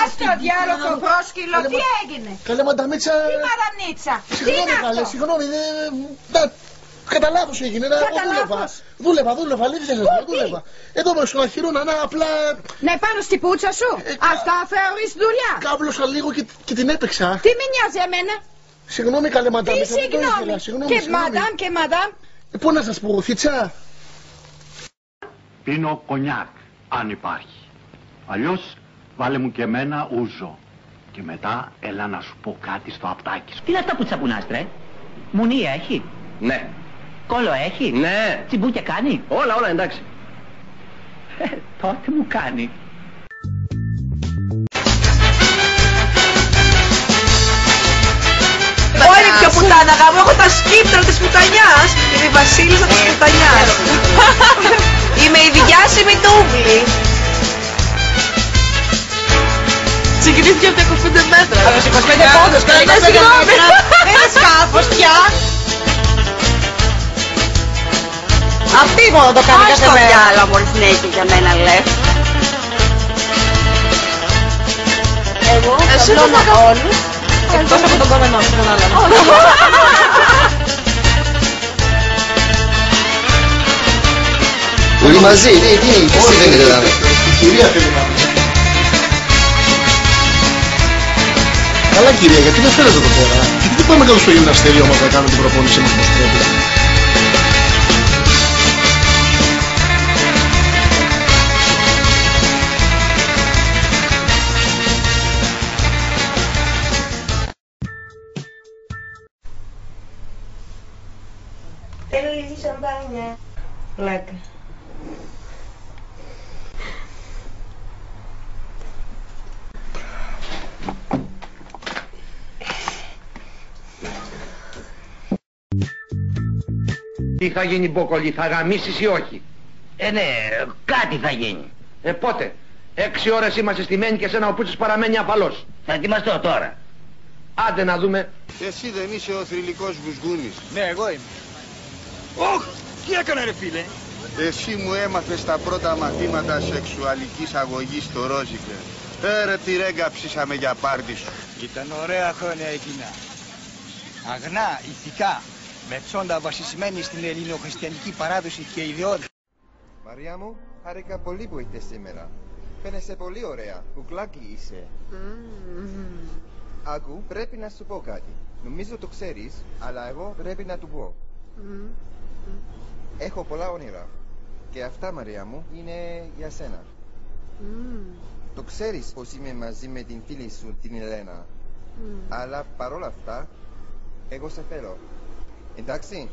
Άστο διάλογο το πρόσκυλο, τι έγινε? Καλέ μανταμίτσα. Τι μαρανίτσα? Τι είναι αυτό? Συγγνώμη, κατά λάθος έγινε. Δούλευα, αλήθεια σας, δούλευα. Εδώ με στον αχυρώνα, απλά... Ναι, πάνω στη πούτσα σου. Αυτά θεωρείς δουλειά? Κάβλωσα λίγο και την έπαιξα. Τι με νοιάζει εμένα? Συγγνώμη καλέ μανταμίτσα. Τι συγγνώμη? Και μαντάμ. Πού να σας πω, φιτσά? Πίνω κονιάκ, αν υπάρχει. Αλλιώς βάλε μου και εμένα ούζο. Και μετά έλα να σου πω κάτι στο απτάκι σου. Τι είναι αυτά που τσαπουνάς, τρε? Μουνί έχει? Ναι. Κόλλο έχει? Ναι. Τσιμπούκια κάνει? Όλα εντάξει. Τότε μου κάνει. Όλη πιο πουτάνα γάμο, έχω τα σκύπτρα της πουτανιάς. Είμαι η βασίλισσα της πουτανιάς. Είμαι η διάσημη τούβλη. Συγκινήθηκε από τα 25 μέτρα. Από τους 25 πόντους. Συγγνώμη. Είναι σκάφος πια. Αυτή μόνο το κάνει κάθε μέρα. Ας το διάλο μόλις συνέχεια για μένα λες. Εγώ απλώνω όλους. Εκτός από τον κόμενό σου, τον άλλον. Όλοι μαζί, τι δεν είναι δηλαδή. Η κυρία θέλει να πει. Καλά κυρία, γιατί με φέρετε εδώ πέρα? Γιατί δεν πάμε κάτω στο γυμναστήριο μας να κάνουμε την προπόνησή μας όπως πρέπει? Θέλω λίγη σαμπάνια. Πλάκα. Τι θα γίνει Μπόκολη, θα γαμίσεις ή όχι? Ναι, κάτι θα γίνει. Πότε? 6 ώρες είμαστε στημένοι και σένα ο Πούτσος παραμένει αφαλός. Θα ετοιμαστώ τώρα. Άντε να δούμε. Εσύ δεν είσαι ο θρυλικός Βουσγούνης? Ναι, εγώ είμαι. Ωχ, τι έκανα ρε φίλε? Εσύ μου έμαθες τα πρώτα μαθήματα σεξουαλικής αγωγής στο Ρόζικερ. Ρε τη ρέγκα ψήσαμε για πάρτι σου. Ήταν ωραία χρόνια εκείνα. Αγνά, ηθικά, με ψώντα βασισμένη στην ελληνοχριστιανική παράδοση και ιδεώδη. Μαρία μου, χάρηκα πολύ που ήρθες σήμερα. Φαίνεσαι πολύ ωραία, κουκλάκι είσαι. Άκου, πρέπει να σου πω κάτι. Νομίζω το ξέρεις, αλλά εγώ πρέπει να του πω. Έχω πολλά όνειρα. Και αυτά, Μαρία μου, είναι για σένα. Το ξέρεις πως είμαι μαζί με την φίλη σου, την Ελένα. Αλλά παρόλα αυτά, εγώ σε θέλω. Εντάξει?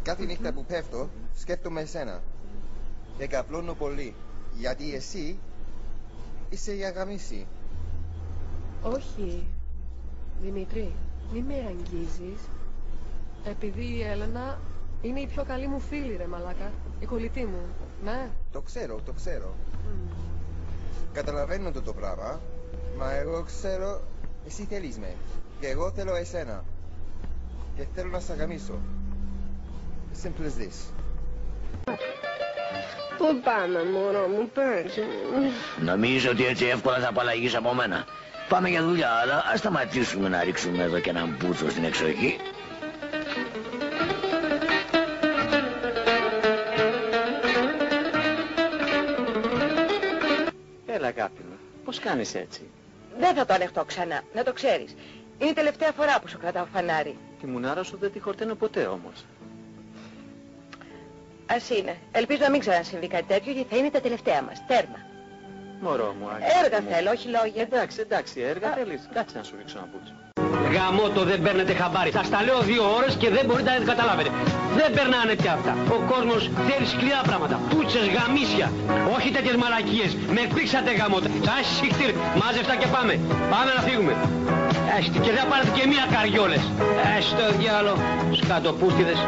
Κάθε νύχτα που πέφτω, σκέφτομαι εσένα. Και καπλώνω πολύ. Γιατί εσύ είσαι η αγαμίση. Όχι, Δημήτρη, μη με αγγίζεις. Επειδή η Έλενα είναι η πιο καλή μου φίλη, ρε μαλάκα. Η κολλητή μου, ναι. Το ξέρω. Καταλαβαίνω το πράγμα, μα εγώ ξέρω εσύ θέλεις με. Και εγώ θέλω εσένα. Και θέλω να σ' αγαμίσω. Simple as this. Πού πάμε μωρό μου, πες. Νομίζω ότι έτσι εύκολα θα απαλλαγείς από μένα. Πάμε για δουλειά, αλλά ας σταματήσουμε να ρίξουμε εδώ και έναν μπούτσο στην εξοχή. Έλα αγάπη μου, πώς κάνεις έτσι? Δεν θα το ανεχτώ ξανά, να το ξέρεις. Είναι η τελευταία φορά που σου κρατάω φανάρι. Τη μουνάρα σου δεν τη χορταίνω ποτέ όμως. Ας είναι. Ελπίζω να μην ξανασυμβεί κάτι τέτοιο, γιατί θα είναι τα τελευταία μας. Τέρμα. Μωρό μου, έργα θέλω, όχι λόγια. Εντάξει, έργα θέλεις. Κάτσε να σου ρίξω ένα πούτσο. Γαμώτο, δεν παίρνετε χαμπάρι. Σας τα λέω 2 ώρες και δεν μπορείτε να καταλάβετε. Δεν περνάνε πια αυτά. Ο κόσμος θέλει σκληρά πράγματα. Πούτσες, γαμίσια. Όχι τέτοιες μαλακίες. Με πήξατε γαμώτα. Σας συχτήρ. Μάζευτα και πάμε. Πάμε να φύγουμε. Και δεν πάρετε και μία καριόλες. Στο διάλο. Σκατοπούστιδες.